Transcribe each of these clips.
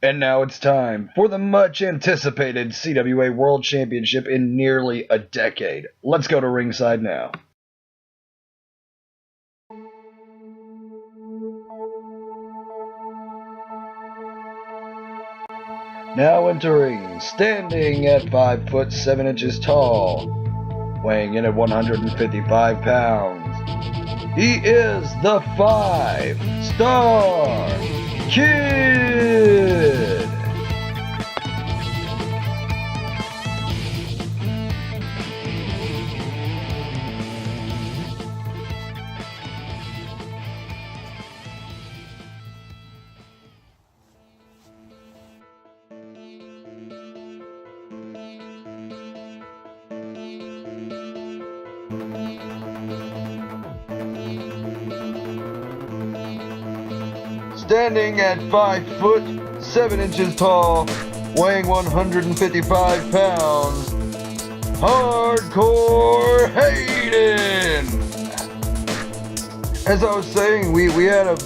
And now it's time for the much anticipated CWA World Championship in nearly a decade. Let's go to ringside now. Now entering, standing at 5 foot 7 inches tall, weighing in at 155 pounds. He is the 5-Star Kid! Standing at 5 foot 7 inches tall, weighing 155 pounds, Hardcore Hayden. As I was saying, we have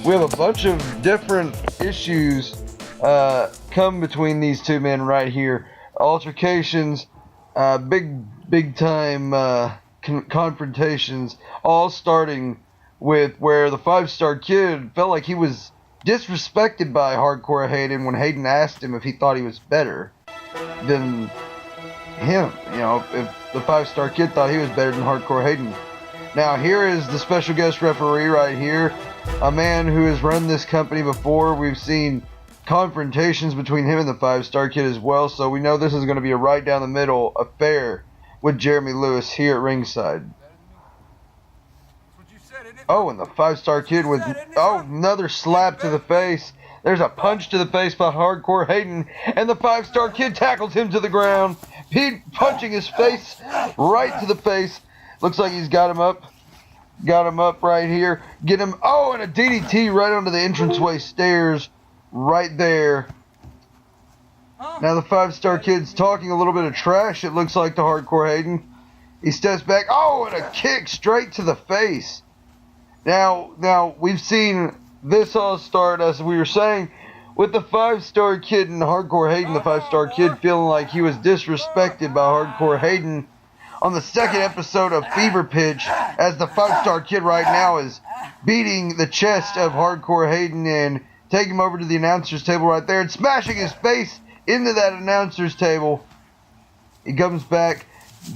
a bunch of different issues come between these two men right here. Altercations, big time confrontations, all starting with where the 5-Star Kid felt like he was disrespected by Hardcore Hayden when Hayden asked him if he thought he was better than him. You know, if the 5-Star Kid thought he was better than Hardcore Hayden. Now here is the special guest referee right here, a man who has run this company before. We've seen confrontations between him and the 5-Star Kid as well, so we know this is going to be a right down the middle affair with Jeremy Lewis here at ringside. Oh, and the 5-Star Kid with, another slap to the face. There's a punch to the face by Hardcore Hayden, and the 5-Star Kid tackles him to the ground. Pete punching his face right to the face. Looks like he's got him up. Got him up right here. Get him, and a DDT right onto the entranceway stairs right there. Now the 5-Star Kid's talking a little bit of trash, it looks like, to Hardcore Hayden. He steps back, and a kick straight to the face. Now we've seen this all start, as we were saying, with the 5-Star Kid and Hardcore Hayden. The 5-Star Kid feeling like he was disrespected by Hardcore Hayden on the second episode of Fever Pitch, as the 5-Star Kid right now is beating the chest of Hardcore Hayden and taking him over to the announcer's table right there and smashing his face into that announcer's table. He comes back,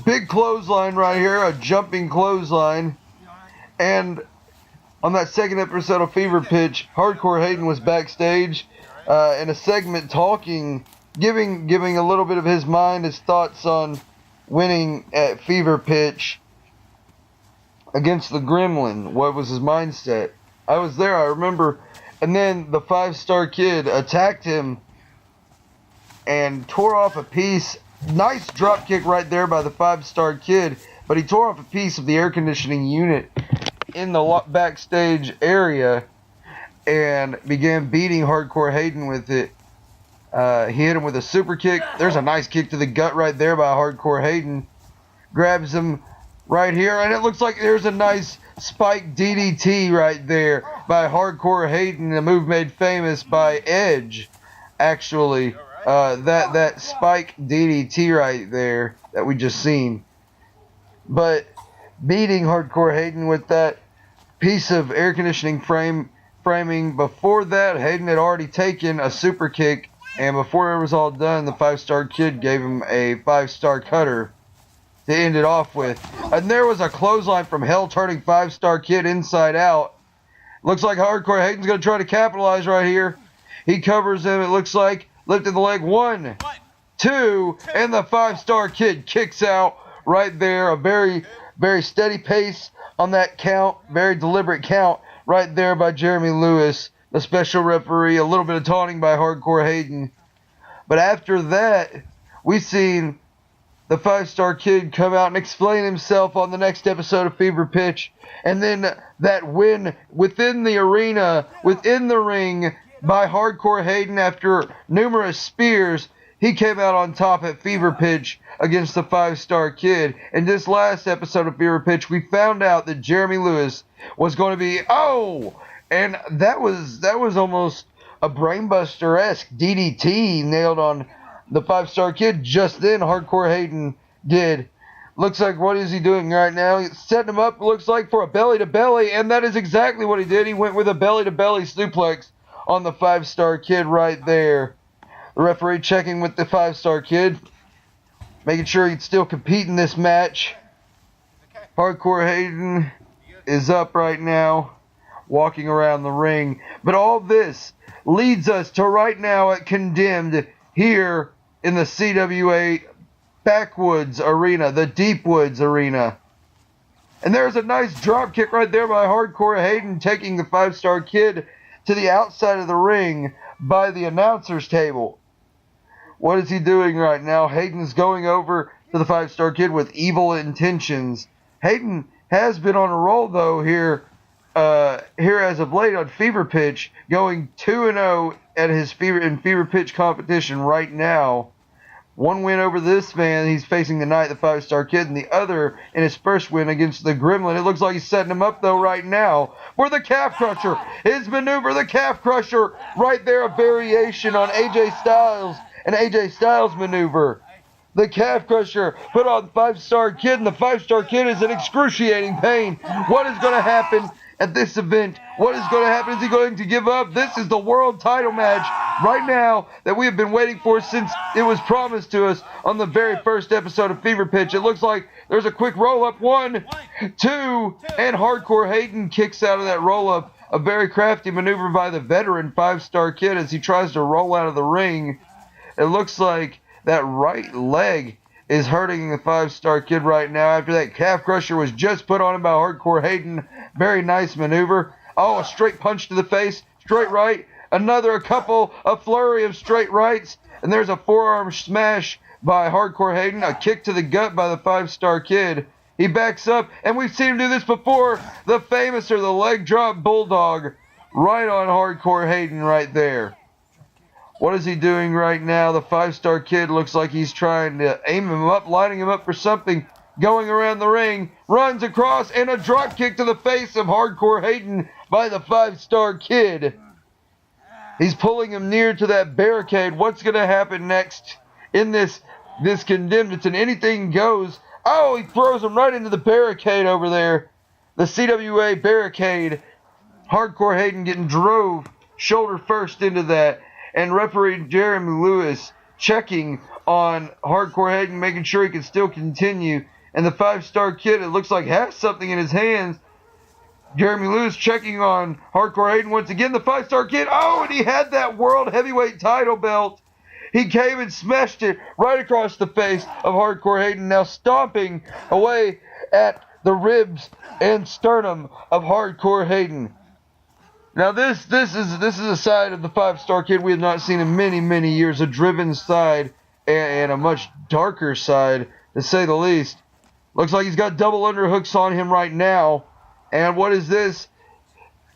big clothesline right here, a jumping clothesline, and on that second episode of Fever Pitch, Hardcore Hayden was backstage in a segment talking, giving a little bit of his mind, his thoughts on winning at Fever Pitch against the Gremlin. What was his mindset? I was there, I remember. And then the 5-Star Kid attacked him and tore off a piece. Nice drop kick right there by the 5-Star Kid, but he tore off a piece of the air conditioning unit in the backstage area and began beating Hardcore Hayden with it. He hit him with a super kick. There's a nice kick to the gut right there by Hardcore Hayden. Grabs him right here, and it looks like there's a nice spike DDT right there by Hardcore Hayden, a move made famous by Edge, actually. That spike DDT right there that we just seen. But beating Hardcore Hayden with that piece of air conditioning framing. Before that, Hayden had already taken a super kick, and before it was all done, the 5-Star Kid gave him a 5-star cutter to end it off with. And there was a clothesline from hell, turning 5-Star Kid inside out. Looks like Hardcore Hayden's going to try to capitalize right here. He covers him, it looks like, lifting the leg. 1, 2, and the 5-Star Kid kicks out right there. A very, very steady pace on that count, very deliberate count right there by Jeremy Lewis, the special referee. A little bit of taunting by Hardcore Hayden. But after that, we seen the 5-Star Kid come out and explain himself on the next episode of Fever Pitch. And then that win within the arena, within the ring, by Hardcore Hayden after numerous spears. He came out on top at Fever Pitch against the 5-Star Kid. In this last episode of Fever Pitch, we found out that Jeremy Lewis was going to be, and that was almost a brainbuster-esque DDT nailed on the 5-star kid. Just then, Hardcore Hayden did. Looks like, what is he doing right now? He's setting him up, looks like, for a belly-to-belly, and that is exactly what he did. He went with a belly-to-belly suplex on the 5-star kid right there. The referee checking with the 5-star kid, making sure he'd still compete in this match. Hardcore Hayden is up right now, walking around the ring. But all this leads us to right now at Condemned here in the CWA Backwoods Arena, the Deepwoods Arena. And there's a nice drop kick right there by Hardcore Hayden, taking the 5-star kid to the outside of the ring by the announcer's table. What is he doing right now? Hayden's going over to the 5-star kid with evil intentions. Hayden has been on a roll, though, here as of late on Fever Pitch, going 2-0 at his Fever Pitch competition right now. One win over this man he's facing tonight, the 5-star kid, and the other in his first win against the Gremlin. It looks like he's setting him up, though, right now for the Calf Crusher. His maneuver, the Calf Crusher, right there, a variation on AJ Styles and AJ Styles maneuver. The Calf Crusher put on the 5-star kid, and the 5-star kid is in excruciating pain. What is going to happen at this event? What is going to happen? Is he going to give up? This is the world title match right now that we have been waiting for since it was promised to us on the very first episode of Fever Pitch. It looks like there's a quick roll-up. 1, 2, and Hardcore Hayden kicks out of that roll-up. A very crafty maneuver by the veteran 5-star kid as he tries to roll out of the ring. It looks like that right leg is hurting the 5-star kid right now after that Calf Crusher was just put on him by Hardcore Hayden. Very nice maneuver. Oh, a straight punch to the face. Straight right. A flurry of straight rights. And there's a forearm smash by Hardcore Hayden. A kick to the gut by the 5-star kid. He backs up, and we've seen him do this before. The famous, or the leg drop bulldog, right on Hardcore Hayden right there. What is he doing right now? The 5-star kid looks like he's trying to aim him up, lining him up for something. Going around the ring, runs across, and a drop kick to the face of Hardcore Hayden by the 5-star kid. He's pulling him near to that barricade. What's going to happen next in this Condemned? It's an anything goes. Oh, he throws him right into the barricade over there. The CWA barricade. Hardcore Hayden getting drove shoulder first into that. And referee Jeremy Lewis checking on Hardcore Hayden, making sure he can still continue. And the 5-star kid, it looks like, has something in his hands. Jeremy Lewis checking on Hardcore Hayden once again. The 5-star kid, oh, and he had that World Heavyweight title belt. He came and smashed it right across the face of Hardcore Hayden, now stomping away at the ribs and sternum of Hardcore Hayden. Now this is a side of the 5-star kid we have not seen in many, many years. A driven side and a much darker side, to say the least. Looks like he's got double underhooks on him right now. And what is this?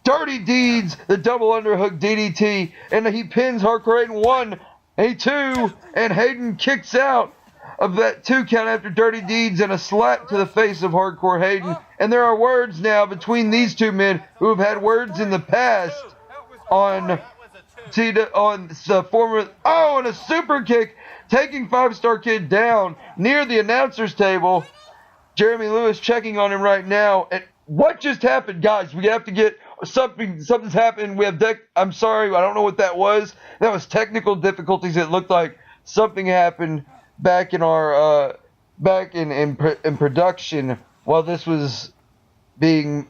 Dirty Deeds, the double underhook DDT. And he pins Hardcore Hayden. 1, a 2, and Hayden kicks out of that 2 count after Dirty Deeds and a slap to the face of Hardcore Hayden. And there are words now between these two men who have had words in the past on the former. Oh, and a super kick taking 5-star kid down near the announcer's table. Jeremy Lewis checking on him right now. And what just happened, guys? We have to get something's happened. We have I'm sorry, I don't know what that was. That was technical difficulties. It looked like something happened back in our in production while this was being.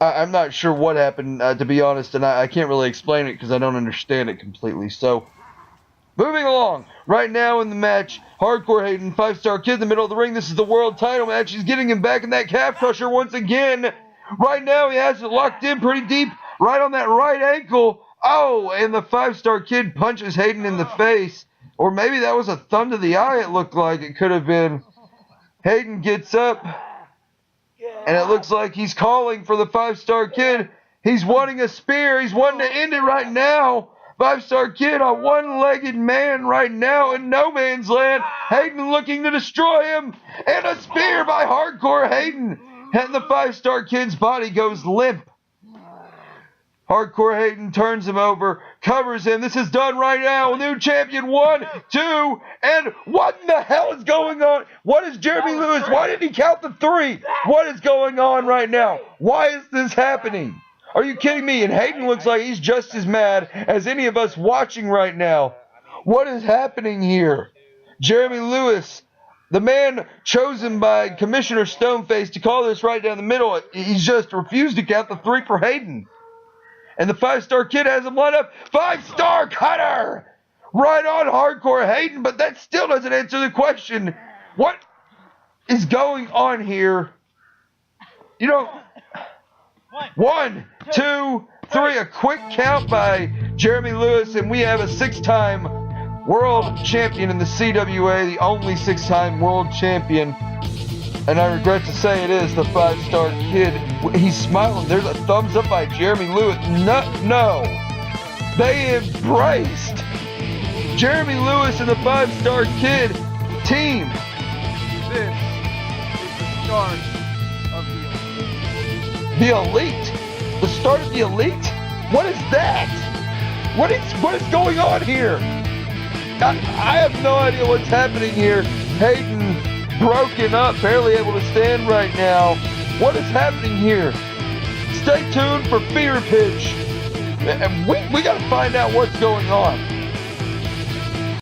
I'm not sure what happened, to be honest, and I can't really explain it because I don't understand it completely. So, moving along, right now in the match, Hardcore Hayden, 5-star kid in the middle of the ring. This is the world title match. He's getting him back in that Calf Crusher once again. Right now, he has it locked in pretty deep, right on that right ankle. Oh, and the 5-star kid punches Hayden in the face. Or maybe that was a thumb to the eye, it looked like it could have been. Hayden gets up, and it looks like he's calling for the 5-star kid. He's wanting a spear. He's wanting to end it right now. 5-star kid, a one-legged man right now in no man's land. Hayden looking to destroy him. And a spear by Hardcore Hayden. And the 5-star kid's body goes limp. Hardcore Hayden turns him over, covers him. This is done right now. New champion, 1, 2, and what in the hell is going on? What is Jeremy Lewis? Why didn't he count the 3? What is going on right now? Why is this happening? Are you kidding me? And Hayden looks like he's just as mad as any of us watching right now. What is happening here? Jeremy Lewis, the man chosen by Commissioner Stoneface to call this right down the middle, he's just refused to count the 3 for Hayden. And the 5-star kid has him lined up. 5-star cutter! Right on Hardcore Hayden, but that still doesn't answer the question. What is going on here? You know, 1, 2, 3. A quick count by Jeremy Lewis, and we have a 6-time world champion in the CWA, the only 6-time world champion. And I regret to say it is the 5-star kid. He's smiling. There's a thumbs up by Jeremy Lewis. No. They embraced Jeremy Lewis and the 5-star kid team. This is the start of the elite. The start of the elite? What is that? What is going on here? I have no idea what's happening here. Hayden broken up, barely able to stand right now. What is happening here? Stay tuned for Fear Pitch. And we got to find out what's going on.